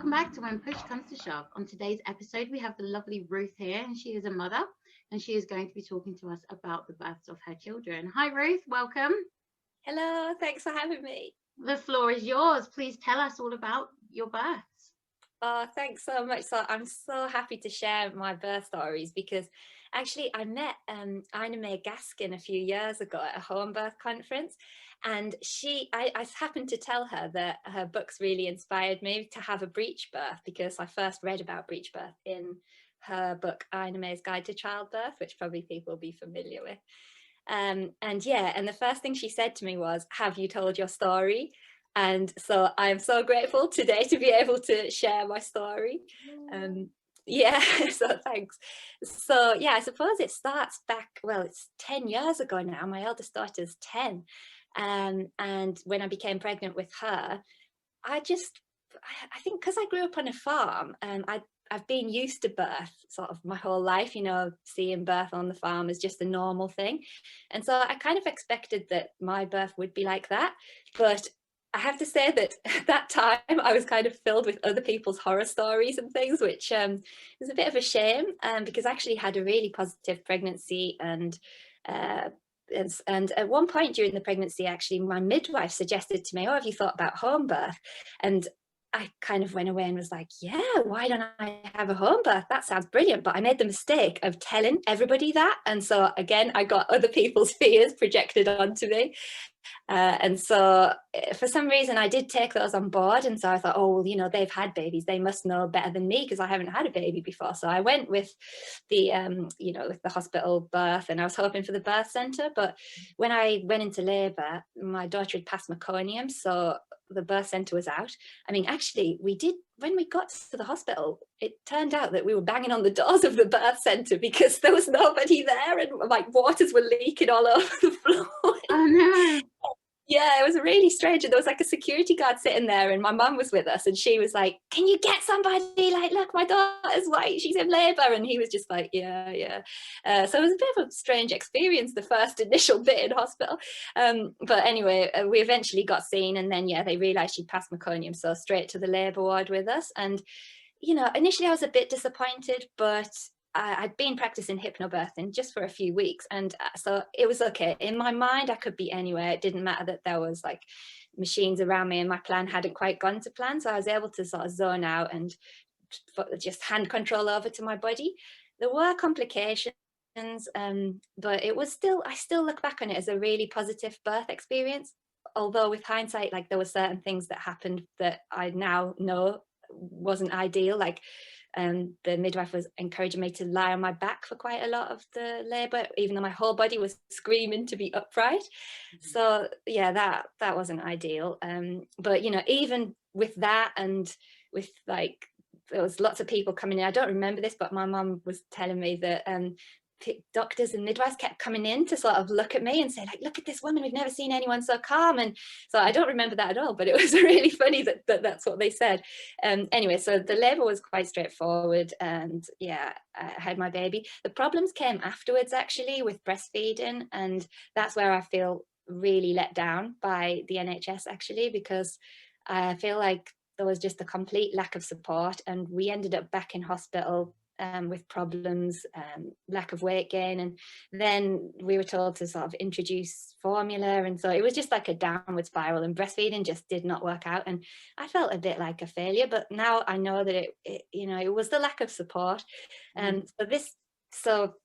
welcome back to When Push Comes to Shove. On today's episode, we have the lovely Ruth here, and she is a mother, and she is going to be talking to us about the births of her children. Hi, Ruth. Welcome. Hello. Thanks for having me. The floor is yours. Please tell us all about your births. Oh, thanks so much. So I'm so happy to share my birth stories because actually I met Ina May Gaskin a few years ago at a home birth conference, and I happened to tell her that her books really inspired me to have a breech birth because I first read about breech birth in her book Ina May's Guide to Childbirth, which probably people will be familiar with. And the first thing she said to me was, "Have you told your story?" And so I'm so grateful today to be able to share my story. So thanks. So yeah, I suppose it starts back, well, it's 10 years ago now. My eldest daughter's 10. And when I became pregnant with her, I think because I grew up on a farm, I've been used to birth sort of my whole life, seeing birth on the farm is just a normal thing. And so I kind of expected that my birth would be like that. But I have to say that at that time I was kind of filled with other people's horror stories and things, which is a bit of a shame because I actually had a really positive pregnancy. And at one point during the pregnancy, actually, my midwife suggested to me, "Oh, have you thought about home birth?" And I kind of went away and was like, yeah, why don't I have a home birth? That sounds brilliant. But I made the mistake of telling everybody that. And so again, I got other people's fears projected onto me. And so for some reason, I did take those on board. And so I thought, oh, well, they've had babies. They must know better than me because I haven't had a baby before. So I went with the, with the hospital birth, and I was hoping for the birth centre. But when I went into labour, my daughter had passed meconium. So the birth centre was out. I mean, actually, when we got to the hospital, it turned out that we were banging on the doors of the birth centre because there was nobody there, and like waters were leaking all over the floor. Oh no. Yeah, it was really strange. And there was like a security guard sitting there, and my mum was with us, and she was like, "Can you get somebody? Like, look, my daughter's white, she's in labour." And he was just like, yeah. So it was a bit of a strange experience, the first initial bit in hospital. But anyway, we eventually got seen, and then, they realised she'd passed meconium, so straight to the labour ward with us. And, initially I was a bit disappointed, but I'd been practicing hypnobirthing just for a few weeks, and so it was okay. In my mind, I could be anywhere. It didn't matter that there was like machines around me and my plan hadn't quite gone to plan. So I was able to sort of zone out and just hand control over to my body. There were complications, but I still look back on it as a really positive birth experience. Although with hindsight, like there were certain things that happened that I now know wasn't ideal. Like the midwife was encouraging me to lie on my back for quite a lot of the labour, even though my whole body was screaming to be upright. Mm-hmm. So yeah, that wasn't ideal. But even with that, and with like there was lots of people coming in. I don't remember this, but my mum was telling me that doctors and midwives kept coming in to sort of look at me and say, like, "Look at this woman, we've never seen anyone so calm." And so I don't remember that at all, but it was really funny that that's what they said. Anyway, so the labour was quite straightforward, and I had my baby. The problems came afterwards, actually, with breastfeeding, and that's where I feel really let down by the NHS, actually, because I feel like there was just a complete lack of support, and we ended up back in hospital with problems, lack of weight gain, and then we were told to sort of introduce formula, and so it was just like a downward spiral, and breastfeeding just did not work out, and I felt a bit like a failure. But now I know that it was the lack of support. Sort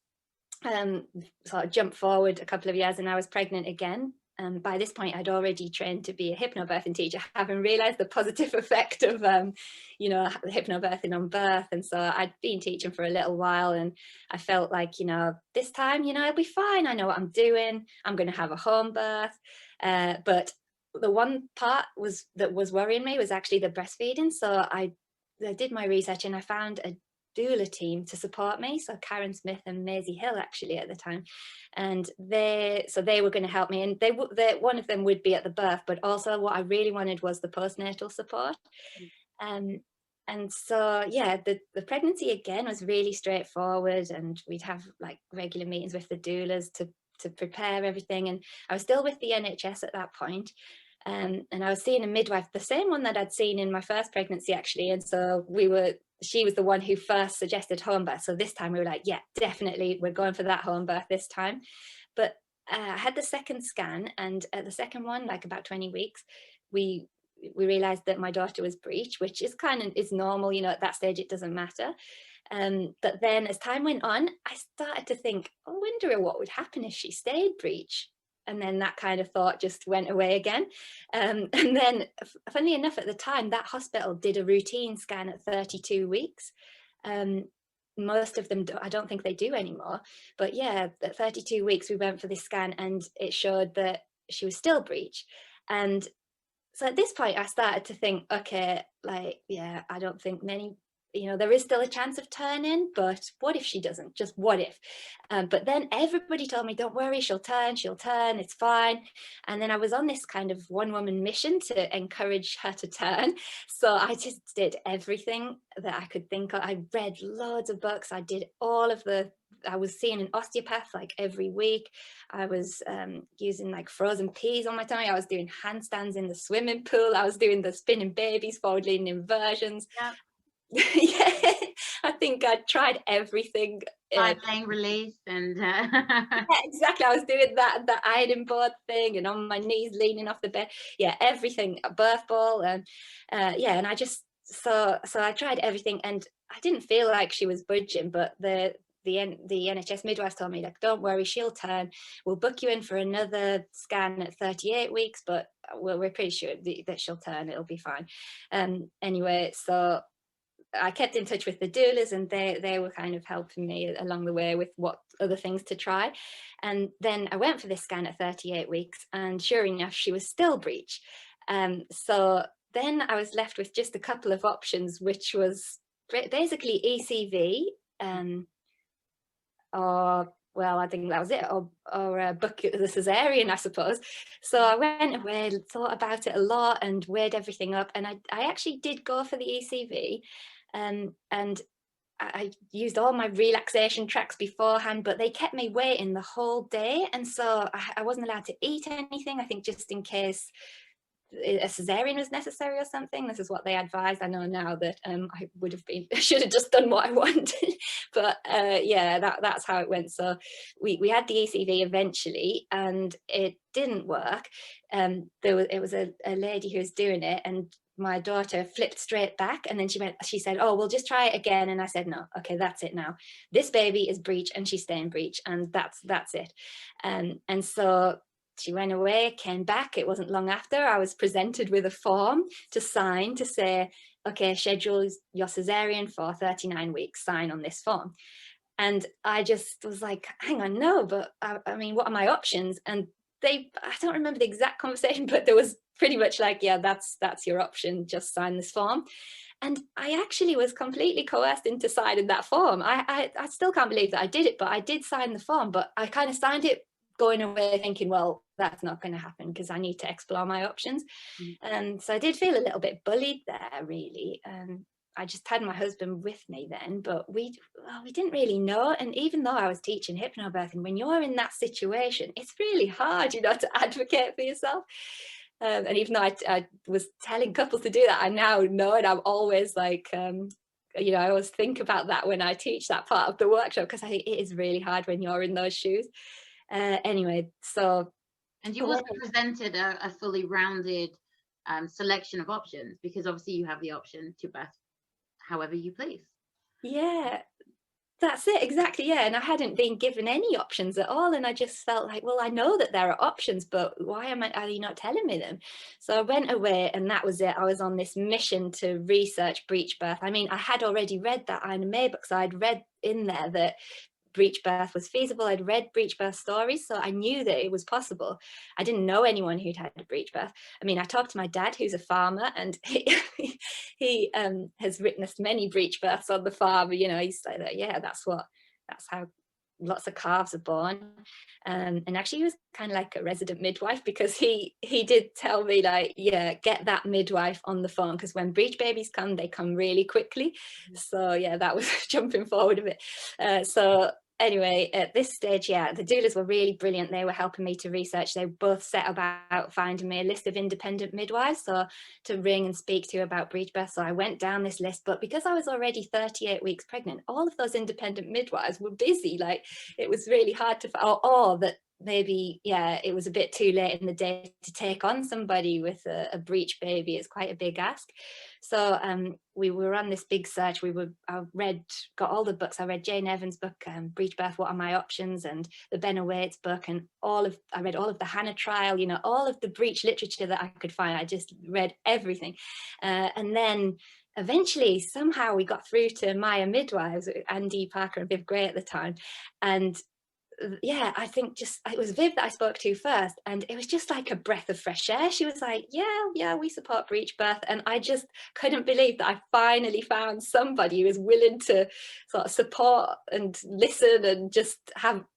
of jump forward a couple of years, and I was pregnant again. And by this point, I'd already trained to be a hypnobirthing teacher, having realised the positive effect of, hypnobirthing on birth. And so I'd been teaching for a little while, and I felt like, this time, it'll be fine. I know what I'm doing. I'm going to have a home birth. But the one part that was worrying me was actually the breastfeeding. So I did my research, and I found a doula team to support me, so Karen Smith and Maisie Hill actually at the time, and they were going to help me, and they one of them would be at the birth, but also what I really wanted was the postnatal support. And so the pregnancy again was really straightforward, and we'd have like regular meetings with the doulas to prepare everything, and I was still with the NHS at that point. And I was seeing a midwife, the same one that I'd seen in my first pregnancy, actually. And so she was the one who first suggested home birth. So this time we were like, yeah, definitely, we're going for that home birth this time. But I had the second scan, and at the second one, like about 20 weeks, we realized that my daughter was breech, which is is normal, you know, at that stage, it doesn't matter. But then as time went on, I started to think, I wonder what would happen if she stayed breech. And then that kind of thought just went away again. And then, funnily enough, at the time, that hospital did a routine scan at 32 weeks. Most of them, I don't think they do anymore. But yeah, at 32 weeks, we went for this scan, and it showed that she was still breech. And so at this point, I started to think, okay, like, yeah, I don't think many, you know, there is still a chance of turning, but what if she doesn't? Just what if? But then everybody told me, don't worry, she'll turn, it's fine. And then I was on this kind of one-woman mission to encourage her to turn. So I just did everything that I could think of. I read loads of books. I was seeing an osteopath like every week. I was using like frozen peas on my tummy. I was doing handstands in the swimming pool. I was doing the spinning babies, forward leaning inversions. Yeah. Yeah, I think I tried everything. Side laying release and Yeah, exactly. I was doing that, the ironing board thing, and on my knees leaning off the bed. Yeah, everything, a birth ball, and yeah, and I just so I tried everything, and I didn't feel like she was budging, but the NHS midwives told me, like, don't worry, she'll turn. We'll book you in for another scan at 38 weeks, but we're pretty sure that she'll turn. It'll be fine. Anyway, so I kept in touch with the doulas, and they were kind of helping me along the way with what other things to try. And then I went for this scan at 38 weeks, and sure enough, she was still breech. So then I was left with just a couple of options, which was basically ECV, or, well, I think that was it, or book the cesarean, I suppose. So I went away, thought about it a lot, and weighed everything up, and I actually did go for the ECV, and I used all my relaxation tracks beforehand, but they kept me waiting the whole day, and so I wasn't allowed to eat anything, I think, just in case a cesarean was necessary or something. This is what they advised. I know now that I should have just done what I wanted, but yeah, that's how it went. So we had the ECV eventually, and it didn't work. It was a lady who was doing it, and my daughter flipped straight back, and then she said, oh, we'll just try it again. And I said, no, okay, that's it now. This baby is breech, and she's staying breech, and that's it. And so she went away, came back. It wasn't long after I was presented with a form to sign to say, okay, schedule your cesarean for 39 weeks, sign on this form. And I just was like, hang on, no, but I mean, what are my options? And I don't remember the exact conversation, but there was pretty much like, yeah, that's your option, just sign this form. And I actually was completely coerced into signing that form. I still can't believe that I did it, but I did sign the form, but I kind of signed it going away thinking, well, that's not going to happen because I need to explore my options. And so I did feel a little bit bullied there, really. I just had my husband with me then, but we didn't really know. And even though I was teaching hypnobirthing, when you're in that situation, it's really hard, you know, to advocate for yourself. And even though I was telling couples to do that, I now know, and I'm always like, you know, I always think about that when I teach that part of the workshop, because I think it is really hard when you're in those shoes. Anyway, so. And you also presented a fully rounded selection of options, because obviously you have the option to birth however you please. Yeah, that's it, exactly. Yeah, and I hadn't been given any options at all, and I just felt like, well, I know that there are options, but why are you not telling me them? So I went away, and that was it. I was on this mission to research breech birth. I mean, I had already read that Ina May book, so I'd read in there that breech birth was feasible. I'd read breech birth stories, so I knew that it was possible. I didn't know anyone who'd had a breech birth. I mean, I talked to my dad, who's a farmer, and he has witnessed many breech births on the farm. You know, he's like, yeah, that's how lots of calves are born. And actually he was kind of like a resident midwife, because he did tell me, like, yeah, get that midwife on the phone, because when breech babies come, they come really quickly. So yeah, that was jumping forward a bit. So anyway, at this stage, yeah, the doulas were really brilliant. They were helping me to research. They both set about finding me a list of independent midwives, so to ring and speak to about breech birth. So I went down this list, but because I was already 38 weeks pregnant, all of those independent midwives were busy. Like, it was really hard to, or that maybe, yeah, it was a bit too late in the day to take on somebody with a breech baby. It's quite a big ask. So we were on this big search. Got all the books. I read Jane Evans' book, Breech Birth, What Are My Options, and the Ben Waite's book, and I read all of the Hannah trial, you know, all of the breech literature that I could find. I just read everything. And then eventually, somehow we got through to Maya Midwives, Andy Parker and Viv Gray at the time. And yeah, I think just it was Viv that I spoke to first, and it was just like a breath of fresh air. She was like, yeah, we support breech birth. And I just couldn't believe that I finally found somebody who was willing to sort of support and listen and just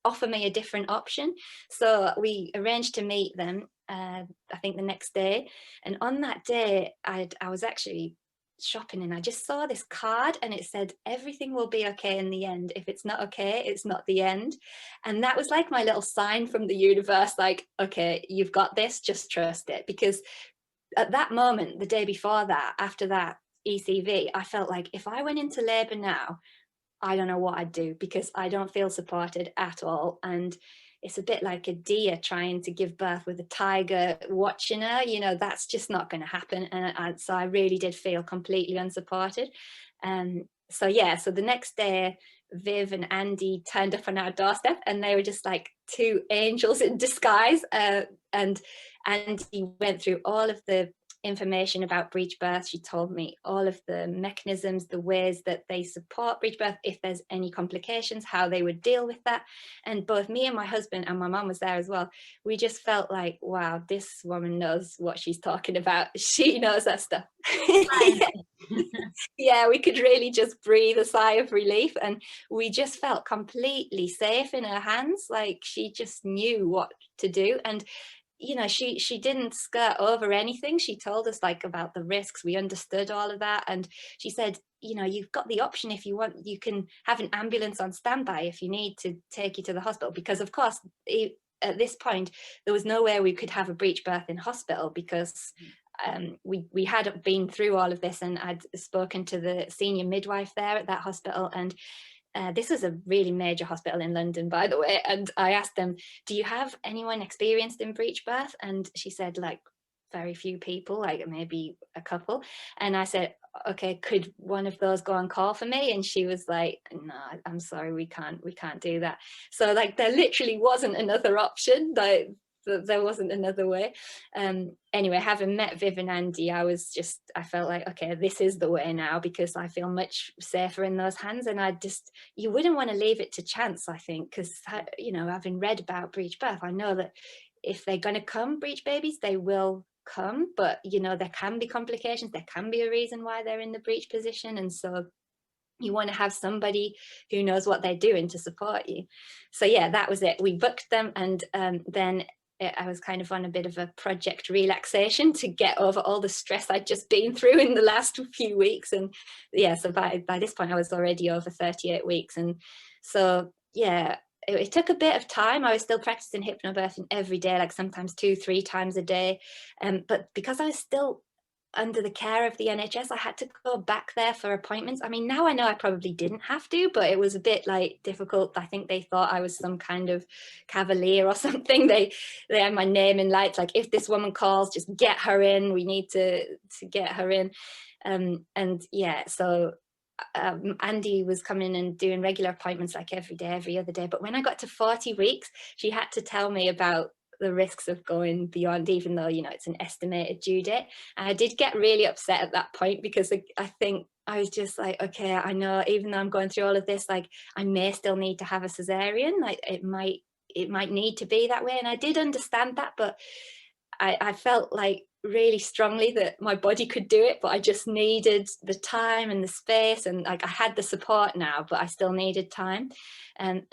offer me a different option. So we arranged to meet them, I think the next day. And on that day, I was actually shopping, and I just saw this card, and it said, everything will be okay in the end. If it's not okay, it's not the end. And that was like my little sign from the universe, like, okay, you've got this, just trust it. Because at that moment, the day before that, after that ECV, I felt like if I went into labor now, I don't know what I'd do, because I don't feel supported at all. And it's a bit like a deer trying to give birth with a tiger watching her, you know, that's just not going to happen. And so I really did feel completely unsupported. So yeah, so the next day, Viv and Andy turned up on our doorstep, and they were just like two angels in disguise. And Andy went through all of the information about breech birth. She told me all of the mechanisms, the ways that they support breech birth, if there's any complications, how they would deal with that. And both me and my husband, and my mum was there as well, we just felt like, wow, this woman knows what she's talking about. She knows that stuff. Yeah, we could really just breathe a sigh of relief, and we just felt completely safe in her hands. Like, she just knew what to do. And you know, she didn't skirt over anything. She told us like about the risks. We understood all of that. And she said, you know, you've got the option, if you want, you can have an ambulance on standby if you need to take you to the hospital. Because of course, at this point, there was no way we could have a breech birth in hospital, because we had been through all of this, and I'd spoken to the senior midwife there at that hospital. And this was a really major hospital in London, by the way. And I asked them, do you have anyone experienced in breech birth? And she said, like, very few people, like maybe a couple. And I said, okay, could one of those go on call for me? And she was like, no, I'm sorry, we can't do that. So like, there literally wasn't another option. Like, there wasn't another way. Anyway, having met Viv and Andy, I felt like, okay, this is the way now, because I feel much safer in those hands. And you wouldn't want to leave it to chance, I think, because, you know, having read about breech birth, I know that if they're going to come breech babies, they will come, but you know, there can be complications, there can be a reason why they're in the breech position. And so you want to have somebody who knows what they're doing to support you. So yeah, that was it. We booked them, and then I was kind of on a bit of a project relaxation to get over all the stress I'd just been through in the last few weeks. And yeah, so by this point I was already over 38 weeks. And so yeah, it took a bit of time. I was still practicing hypnobirthing every day, like sometimes 2-3 times a day. But because I was still under the care of the NHS, I had to go back there for appointments. I mean, now I know I probably didn't have to, but it was a bit like difficult. I think they thought I was some kind of cavalier or something. They had my name in lights, like, if this woman calls, just get her in. We need to get her in. And yeah, so Andy was coming and doing regular appointments like every day, every other day. But when I got to 40 weeks, she had to tell me about the risks of going beyond, even though, you know, it's an estimated due date. And I did get really upset at that point, because I think I was just like, okay, I know, even though I'm going through all of this, like, I may still need to have a cesarean. Like, it might need to be that way. And I did understand that, but I felt like really strongly that my body could do it, but I just needed the time and the space. And like, I had the support now, but I still needed time. And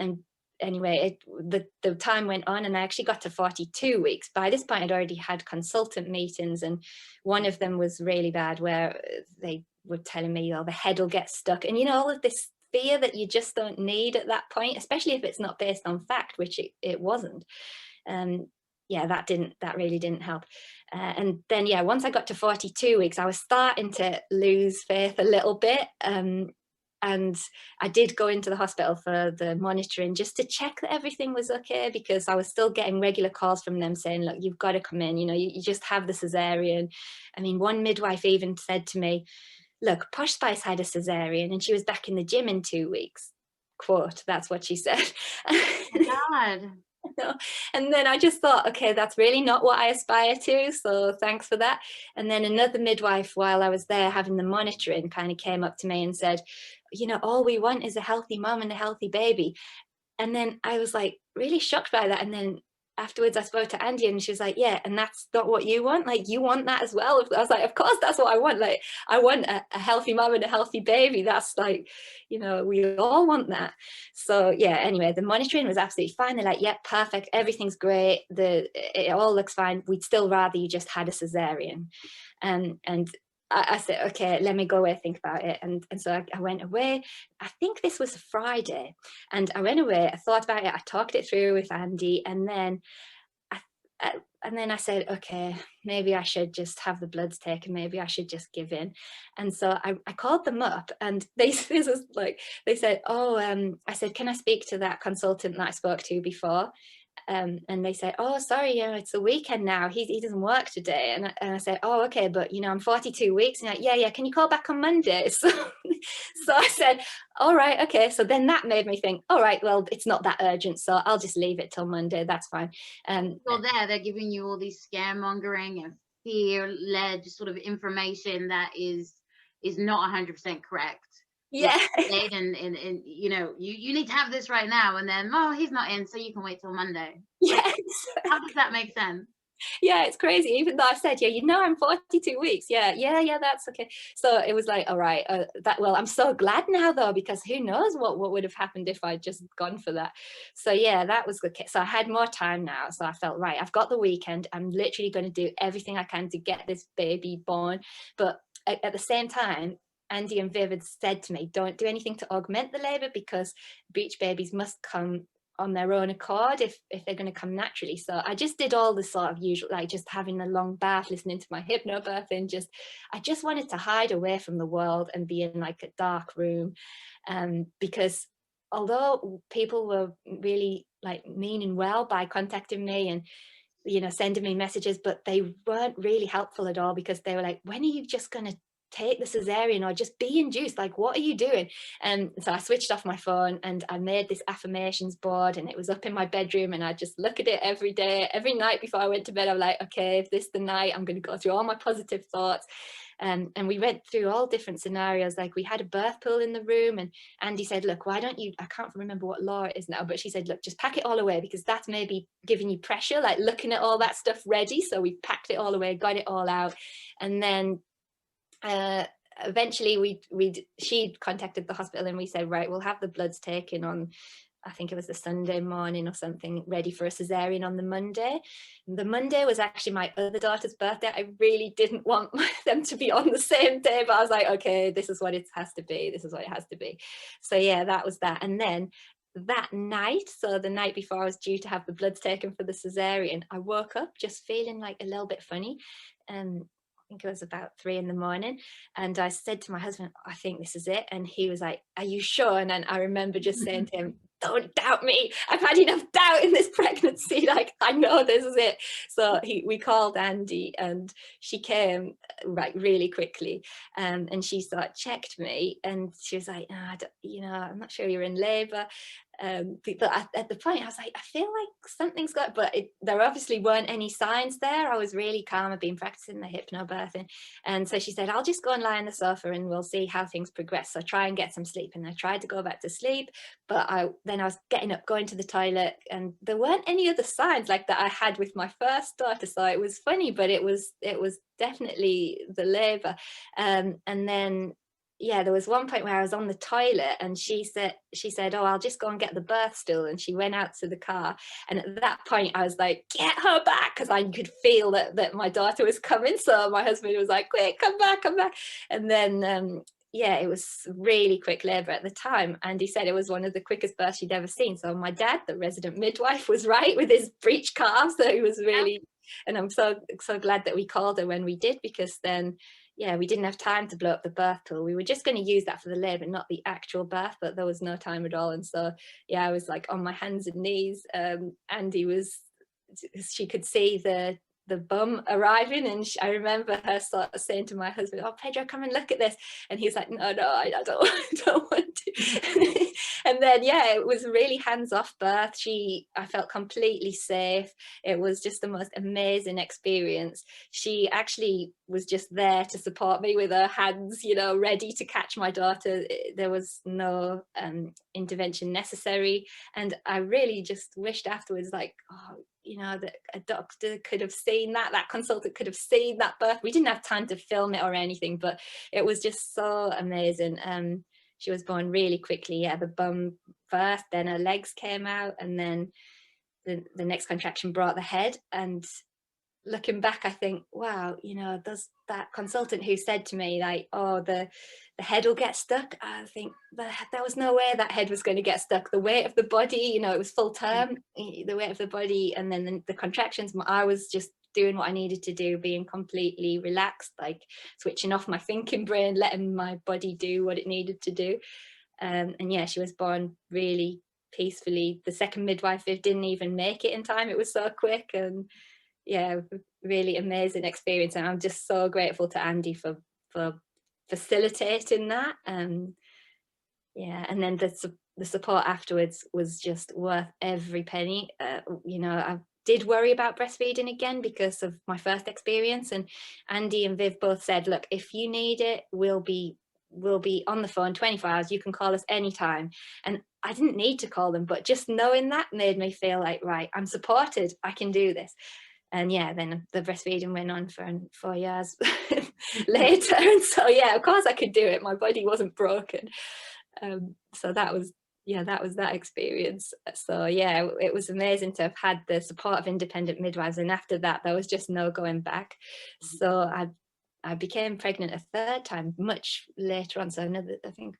anyway, the time went on, and I actually got to 42 weeks. By this point, I'd already had consultant meetings, and one of them was really bad, where they were telling me, oh, the head will get stuck. And, you know, all of this fear that you just don't need at that point, especially if it's not based on fact, which it wasn't. Yeah, that really didn't help. And then, yeah, once I got to 42 weeks, I was starting to lose faith a little bit. And I did go into the hospital for the monitoring just to check that everything was okay, because I was still getting regular calls from them saying, look, you've got to come in, you just have the cesarean. I mean, one midwife even said to me, look, Posh Spice had a cesarean and she was back in the gym in 2 weeks. Quote, that's what she said. Oh my God. And then I just thought, okay, that's really not what I aspire to, so thanks for that. And then another midwife, while I was there having the monitoring, kind of came up to me and said, all we want is a healthy mum and a healthy baby. And then I was like really shocked by that. And then afterwards I spoke to Andy and she was like, yeah, and that's not what you want? Like, you want that as well? I was like, of course, that's what I want. Like, I want a healthy mum and a healthy baby. That's like, we all want that. So yeah, anyway, the monitoring was absolutely fine. They're like, yeah, perfect, everything's great, it all looks fine, we'd still rather you just had a cesarean. And I said, okay, let me go away, think about it. And so I went away. I think this was a Friday. And I went away, I thought about it, I talked it through with Andy. And then I said, okay, maybe I should just have the bloods taken. Maybe I should just give in. And so I called them up, and they said, oh, I said, can I speak to that consultant that I spoke to before? And they said, oh, sorry, it's a weekend now, he doesn't work today. And I said, oh, okay, but I'm 42 weeks. And like, yeah, can you call back on Monday? So I said, all right, okay. So then that made me think, all right, well, it's not that urgent, so I'll just leave it till Monday, that's fine. Well, they're giving you all these scaremongering and fear-led sort of information that is not 100% correct. Yeah. And you need to have this right now, and then, oh, he's not in, so you can wait till Monday. Yes. How does that make sense? Yeah, it's crazy. Even though I've said, I'm 42 weeks. Yeah, that's okay. So it was like, all right, well, I'm so glad now though, because who knows what would have happened if I'd just gone for that. So yeah, that was good. So I had more time now. So I felt, right, I've got the weekend. I'm literally going to do everything I can to get this baby born. But at the same time, Andy and Viv had said to me, don't do anything to augment the labour, because breech babies must come on their own accord if they're going to come naturally. So I just did all the sort of usual, like just having a long bath, listening to my hypnobirthing. I just wanted to hide away from the world and be in like a dark room, because although people were really like meaning well by contacting me and sending me messages, but they weren't really helpful at all, because they were like, when are you just going to take the cesarean or just be induced? Like, what are you doing? And so I switched off my phone and I made this affirmations board, and it was up in my bedroom, and I just look at it every day, every night before I went to bed. I'm like, okay, if this is the night, I'm going to go through all my positive thoughts. And we went through all different scenarios. Like, we had a birth pool in the room, and Andy said, look, why don't you, I can't remember what law it is now, but she said, look, just pack it all away, because that's maybe giving you pressure, like looking at all that stuff ready. So we packed it all away, got it all out. And then eventually she contacted the hospital, and we said, right, we'll have the bloods taken on, I think it was the Sunday morning or something, ready for a cesarean on the Monday. The Monday was actually my other daughter's birthday. I really didn't want them to be on the same day, but I was like, okay, this is what it has to be. This is what it has to be. So yeah, that was that. And then that night, so the night before I was due to have the bloods taken for the cesarean, I woke up just feeling like a little bit funny. I think it was about 3 a.m. And I said to my husband, I think this is it. And he was like, are you sure? And then I remember just saying to him, don't doubt me. I've had enough doubt in this pregnancy. Like, I know this is it. So we called Andy, and she came really quickly. And she sort of checked me, and she was like, I'm not sure you're in labour. But at the point I was like, I feel like something's got, but there obviously weren't any signs there. I was really calm. I've been practicing the hypnobirthing. And so she said, I'll just go and lie on the sofa and we'll see how things progress. So try and get some sleep. And I tried to go back to sleep, but then I was getting up, going to the toilet, and there weren't any other signs like that I had with my first daughter. So it was funny, but it was definitely the labor. And then yeah, there was one point where I was on the toilet, and she said, oh, I'll just go and get the birth stool. And she went out to the car. And at that point I was like, get her back, because I could feel that my daughter was coming. So my husband was like, quick, come back. And then yeah, it was really quick labour at the time, and he said it was one of the quickest births she'd ever seen. So my dad, the resident midwife, was right with his breech calf. So he was really, and I'm so glad that we called her when we did, because then, yeah, we didn't have time to blow up the birth pool. We were just going to use that for the labour, not the actual birth, but there was no time at all. And so, yeah, I was like on my hands and knees, and she could see the bum arriving, and I remember her sort of saying to my husband, "Oh, Pedro, come and look at this," and he's like, no, I don't, I don't want to. And then, yeah, it was a really hands-off birth. I felt completely safe. It was just the most amazing experience. She actually was just there to support me with her hands, you know, ready to catch my daughter. There was no intervention necessary, and I really just wished afterwards, like, oh, you know, that a doctor could have seen that consultant could have seen that birth. We didn't have time to film it or anything, but it was just so amazing. She was born really quickly. Yeah, the bum first, then her legs came out, and then the next contraction brought the head. And looking back, I think, wow, you know, there's that consultant who said to me, like, oh, the head will get stuck. I think there was no way that head was going to get stuck. The weight of the body, you know, it was full term, the weight of the body, and then the contractions. I was just doing what I needed to do, being completely relaxed, like switching off my thinking brain, letting my body do what it needed to do. And yeah, she was born really peacefully. The second midwife didn't even make it in time. It was so quick. And yeah, really amazing experience, and I'm just so grateful to Andy for facilitating that. Yeah, and then the support afterwards was just worth every penny. You know, I did worry about breastfeeding again because of my first experience, and Andy and Viv both said, look, if you need it, we'll be on the phone 24 hours. You can call us anytime. And I didn't need to call them, but just knowing that made me feel like, right, I'm supported, I can do this. And yeah, then the breastfeeding went on for 4 years later. And so, yeah, of course I could do it. My body wasn't broken. So that was that experience. So yeah, it was amazing to have had the support of independent midwives. And after that, there was just no going back. So I became pregnant a third time much later on. So another, I think,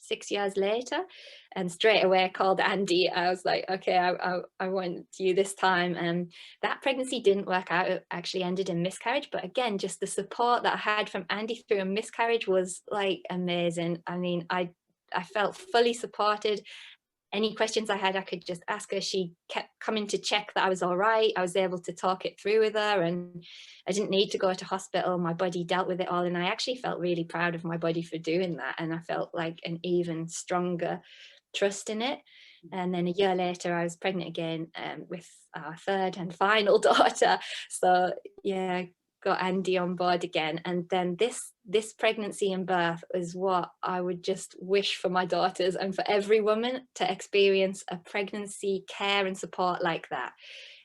6 years later, and straight away I called Andy. I was like, okay, I want you this time. And that pregnancy didn't work out. It actually ended in miscarriage. But again, just the support that I had from Andy through a miscarriage was like amazing. I mean, I felt fully supported. Any questions I had, I could just ask her. She kept coming to check that I was all right. I was able to talk it through with her, and I didn't need to go to hospital. My body dealt with it all. And I actually felt really proud of my body for doing that. And I felt like an even stronger trust in it. And then a year later, I was pregnant again with our third and final daughter. So yeah, got Andy on board again. And then this pregnancy and birth is what I would just wish for my daughters and for every woman to experience a pregnancy care and support like that.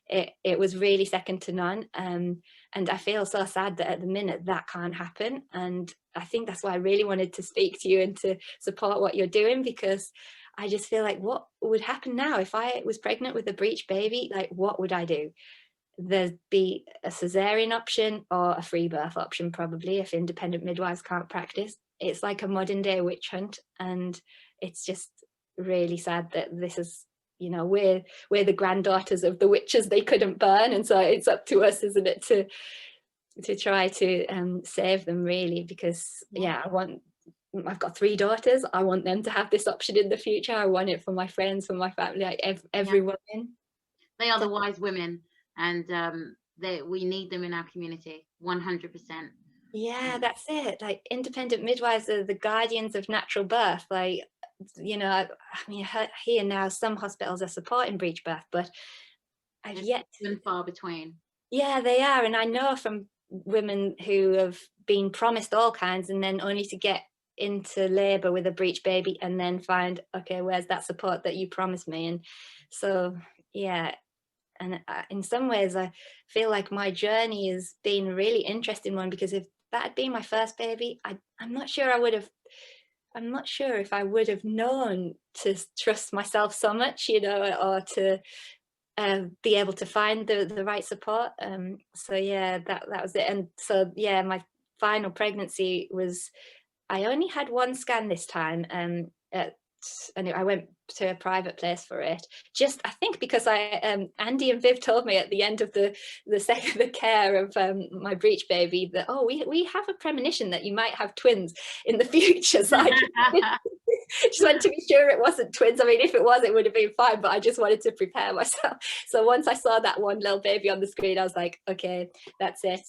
It was really second to none. And I feel so sad that at the minute that can't happen. And I think that's why I really wanted to speak to you and to support what you're doing, because I just feel like, what would happen now if I was pregnant with a breech baby? Like, what would I do? There'd be a cesarean option or a free birth option, probably, if independent midwives can't practice. It's like a modern day witch hunt, and it's just really sad that this is, you know, we're the granddaughters of the witches they couldn't burn, and so it's up to us, isn't it, to try to save them, really, because yeah, I've got 3 daughters. I want them to have this option in the future. I want it for my friends, for my family, like every woman. They are the wise women, and we need them in our community, 100%. Yeah, that's it. Like, independent midwives are the guardians of natural birth. Like, you know, I mean, here now some hospitals are supporting breech birth, but I've yet and far between. Yeah, they are. And I know from women who have been promised all kinds and then only to get into labor with a breech baby and then find, okay, where's that support that you promised me? And so, yeah. And in some ways, I feel like my journey has been a really interesting one, because if that had been my first baby, I'm not sure if I would have known to trust myself so much, you know, or to be able to find the right support. So yeah, that was it. And so yeah, my final pregnancy was I only had one scan this time, and I went to a private place for it. Just, I think because Andy and Viv told me at the end of the care of my breech baby that, oh, we have a premonition that you might have twins in the future. So I just wanted to be sure it wasn't twins. I mean, if it was, it would have been fine, but I just wanted to prepare myself. So once I saw that one little baby on the screen, I was like, okay, that's it.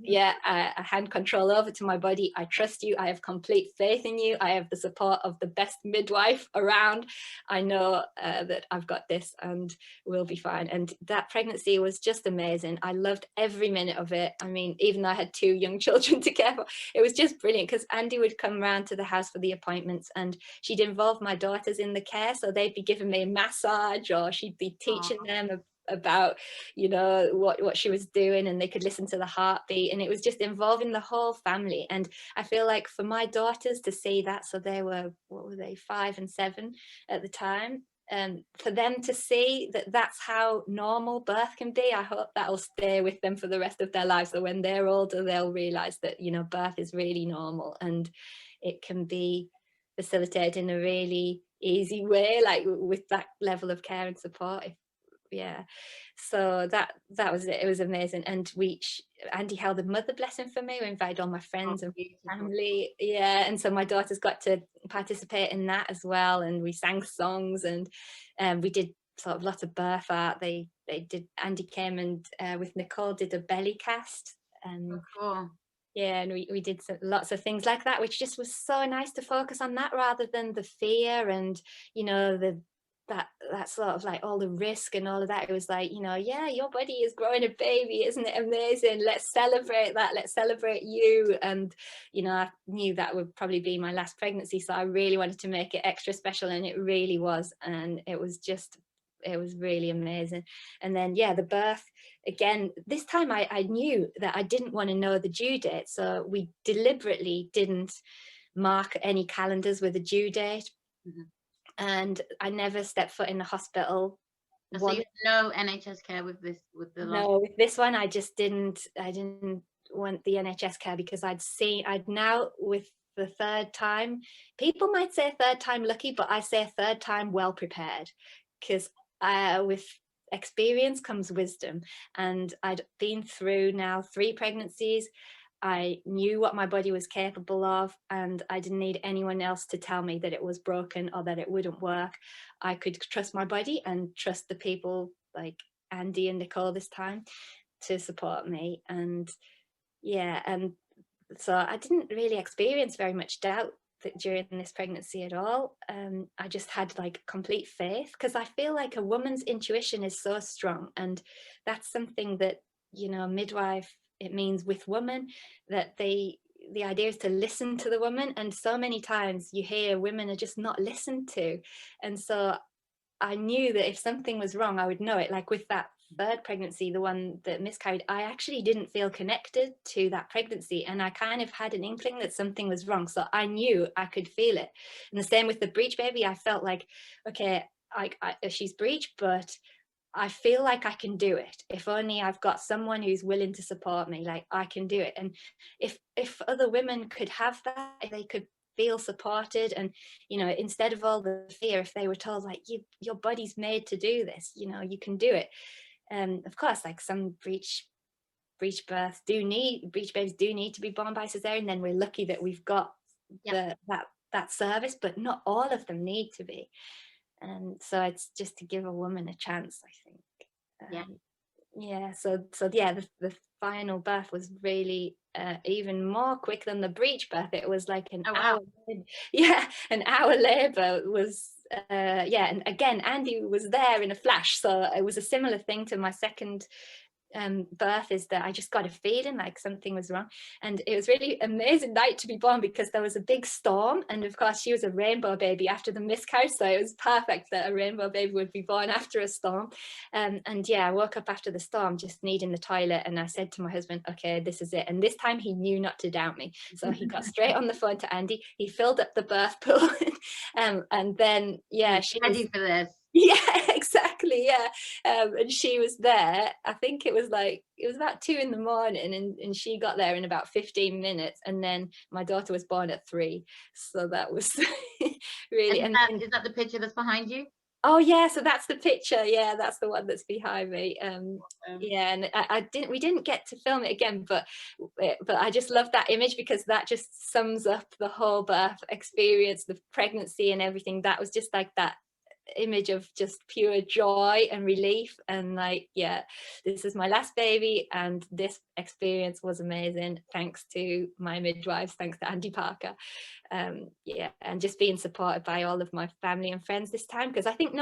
Yeah, I hand control over to my body. I trust you. I have complete faith in you. I have the support of the best midwife around. I know that I've got this and we'll be fine. And that pregnancy was just amazing. I loved every minute of it. I mean, even though I had 2 young children to care for, it was just brilliant because Andy would come around to the house for the appointments, and she'd involve my daughters in the care. So they'd be giving me a massage, or she'd be teaching them about, you know, what she was doing, and they could listen to the heartbeat, and it was just involving the whole family. And I feel like for my daughters to see that, so they were, what were they, 5 and 7 at the time, for them to see that that's how normal birth can be, I hope that'll stay with them for the rest of their lives. So when they're older, they'll realize that, you know, birth is really normal and it can be facilitated in a really easy way, like with that level of care and support. Yeah, so that was it. It was amazing. And Andy held a mother blessing for me. We invited all my friends and family. Yeah, and so my daughters got to participate in that as well, and we sang songs, and we did sort of lots of birth art. They did, Andy came and with Nicole did a belly cast, and cool. Yeah, and we did lots of things like that, which just was so nice to focus on that rather than the fear and, you know, that sort of like all the risk and all of that. It was like, you know, yeah, your body is growing a baby, isn't it amazing? Let's celebrate that. Let's celebrate you. And, you know, I knew that would probably be my last pregnancy, so I really wanted to make it extra special, and it really was. And it was really amazing. And then, yeah, the birth, again, this time I knew that I didn't want to know the due date, so we deliberately didn't mark any calendars with a due date. And I never stepped foot in the hospital. So you had no NHS care with this, with the No, with this one I didn't want the NHS care, because I'd now, with the 3rd time, people might say 3rd time lucky, but I say 3rd time well prepared, because with experience comes wisdom, and I'd been through now 3 pregnancies. I knew what my body was capable of, and I didn't need anyone else to tell me that it was broken or that it wouldn't work. I could trust my body and trust the people like Andy and Nicole this time to support me. And yeah, and so I didn't really experience very much doubt during this pregnancy at all. I just had like complete faith, because I feel like a woman's intuition is so strong, and that's something that, you know, midwife, it means with women, that the idea is to listen to the woman, and so many times you hear women are just not listened to. And so I knew that if something was wrong, I would know it. Like with that 3rd pregnancy, the one that miscarried, I actually didn't feel connected to that pregnancy, and I kind of had an inkling that something was wrong, so I knew I could feel it. And the same with the breech baby, I felt like, okay, she's breech, but I feel like I can do it. If only I've got someone who's willing to support me, like I can do it. And if other women could have that, if they could feel supported, and, you know, instead of all the fear, if they were told like, your body's made to do this, you know, you can do it. Of course, like some breech babies do need to be born by cesarean, then we're lucky that we've got that service, but not all of them need to be. And so it's just to give a woman a chance, I think. The final birth was really even more quick than the breech birth. It was like an hour. An hour labor was and again Andy was there in a flash, so it was a similar thing to my second birth, is that I just got a feeling like something was wrong. And it was really amazing night to be born, because there was a big storm, and of course she was a rainbow baby after the miscarriage, so it was perfect that a rainbow baby would be born after a storm. And yeah, I woke up after the storm just needing the toilet, and I said to my husband, okay, this is it. And this time he knew not to doubt me, so he got straight on the phone to Andy, he filled up the birth pool and then she ready for this. Yeah, exactly, yeah. And she was there, I think it was about 2 a.m, and she got there in about 15 minutes, and then my daughter was born at 3, so that was really. Is that the picture that's behind you? Oh yeah, so that's the picture. Yeah, that's the one that's behind me. Yeah, and we didn't get to film it again, but I just love that image because that just sums up the whole birth experience, the pregnancy and everything. That was just like that image of just pure joy and relief, and like, yeah, this is my last baby and this experience was amazing, thanks to my midwives, thanks to Andy Parker. Yeah, and just being supported by all of my family and friends this time, because I think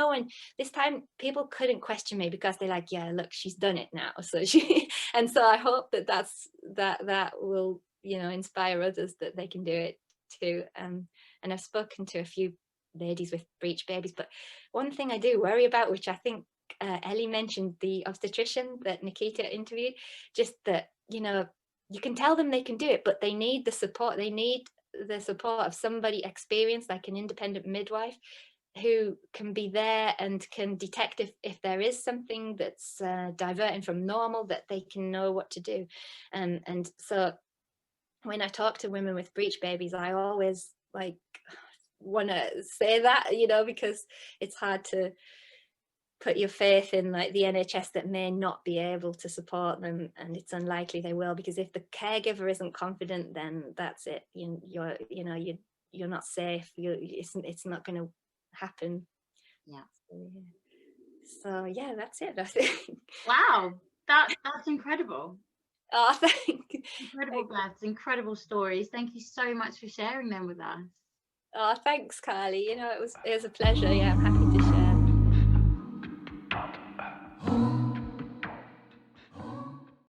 this time people couldn't question me because they're like, yeah, look, she's done it now, so she and so I hope that will, you know, inspire others that they can do it too. And I've spoken to a few ladies with breech babies, but one thing I do worry about, which I think Ellie mentioned, the obstetrician that Nikita interviewed, just that, you know, you can tell them they can do it, but they need the support. They need the support of somebody experienced, like an independent midwife, who can be there and can detect if there is something that's diverting from normal, that they can know what to do. And so when I talk to women with breech babies, I always like want to say that, you know, because it's hard to put your faith in like the NHS that may not be able to support them, and it's unlikely they will, because if the caregiver isn't confident, then that's it. You're not safe. It's not going to happen. Yeah. So yeah, that's it, I think. Wow, that's incredible. Oh, thank you. Incredible births, incredible stories. Thank you so much for sharing them with us. Oh, thanks, Carly. You know, it was a pleasure. Yeah, I'm happy to share.